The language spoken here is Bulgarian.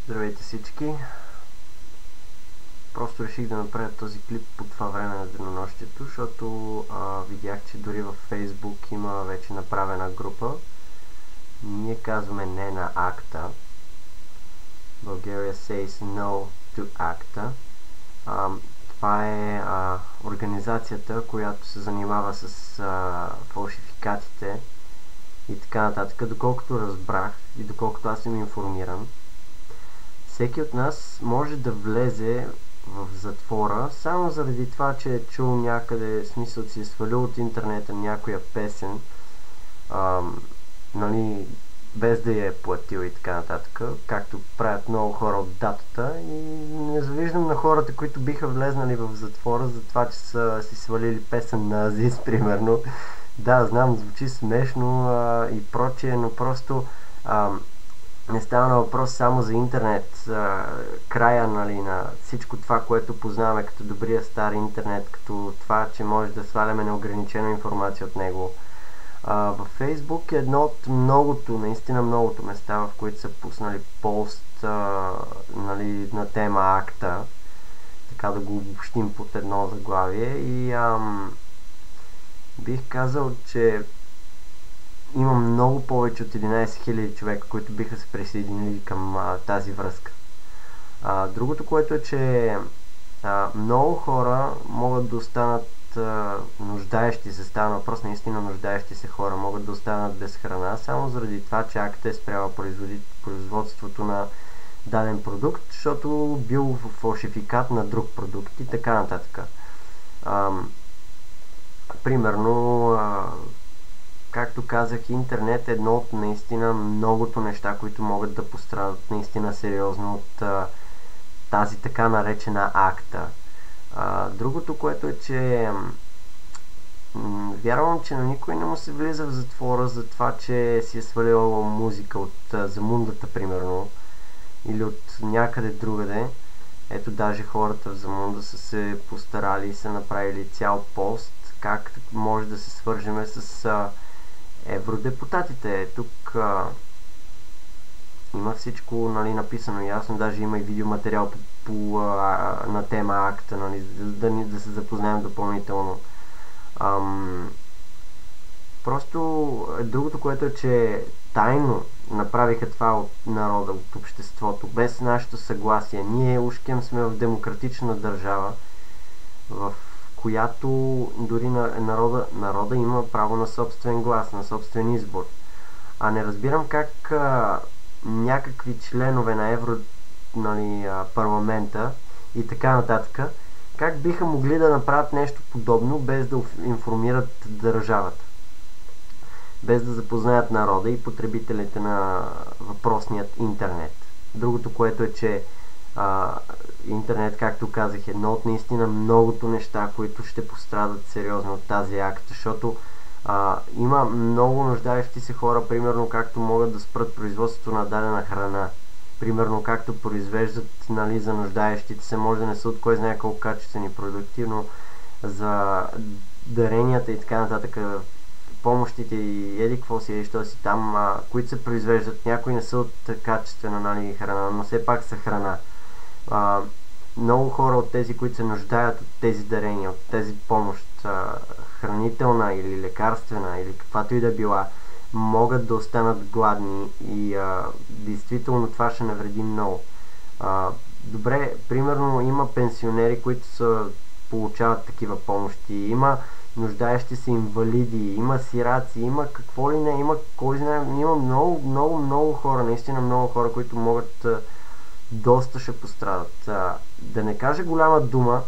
Здравейте всички! Просто реших да направя този клип по това време на денонощието, защото видях, че дори във Facebook има вече направена група. Ние казваме не на акта. Bulgaria says no to ACTA. Това е организацията, която се занимава с фалшификатите и така нататък. Доколкото разбрах и доколкото аз съм информиран, всеки от нас може да влезе в затвора само заради това, че е чул някъде, смисъл, че е свалил от интернета някоя песен, нали, без да я е платил и така нататък, както правят много хора от датата, и не завиждам на хората, които биха влезнали в затвора за това, че са си свалили песен на Азис, примерно. Да, знам, звучи смешно и прочее, но просто не става на въпрос само за интернет. Края, нали, на всичко това, което познаваме като добрия стар интернет, като това, че може да сваляме неограничена информация от него. Във Facebook е едно от многото, наистина многото места, в които са пуснали пост, нали, на тема акта, така да го обобщим под едно заглавие, и бих казал, че има много повече от 11 000 човека, които биха се присъединили към тази връзка. Другото, което е, че много хора могат да останат нуждаещи се, става въпрос наистина нуждаещи се хора, могат да останат без храна, само заради това, че акта е спряла производството на даден продукт, защото бил фалшификат на друг продукт и така нататък. Примерно, както казах, интернет е едно от наистина многото неща, които могат да пострадат наистина сериозно от тази така наречена акта. Другото, което е, че вярвам, че на никой не му се влиза в затвора за това, че си е свалил музика от Замундата, примерно, или от някъде другаде. Ето, даже хората в Замунда са се постарали и са направили цял пост как може да се свържеме с евродепутатите. Тук има всичко, нали, написано ясно, даже има и видеоматериал на тема акта, нали, да се запознаем допълнително. Просто другото, което е, че тайно направиха това от народа, от обществото, без нашето съгласие. Ние ушкем сме в демократична държава, в която дори народа има право на собствен глас, на собствен избор. Не разбирам как някакви членове на парламента и така нататък, как биха могли да направят нещо подобно, без да информират държавата, без да запознаят народа и потребителите на въпросният интернет. Другото, което е, че интернет, както казах, е едно от наистина многото неща, които ще пострадат сериозно от тази акт, защото има много нуждаещи се хора, примерно както могат да спрат производството на дадена храна, примерно както произвеждат, нали, за нуждаещите се, може да не са от кой знае колко качествени продукти, но за даренията и така нататък, помощите и еди какво си, що си там, които се произвеждат, някои не са от качествена, нали, храна, но все пак са храна. Много хора от тези, които се нуждаят от тези дарения, от тези помощ, хранителна или лекарствена или каквато и да била, могат да останат гладни и действително това ще навреди много. Добре, примерно има пенсионери, които получават такива помощи, има нуждаещи се инвалиди, има сираци, има какво ли не, има кой знае, има много хора, наистина много хора, които могат доста ще пострадат. Да не кажа голяма дума,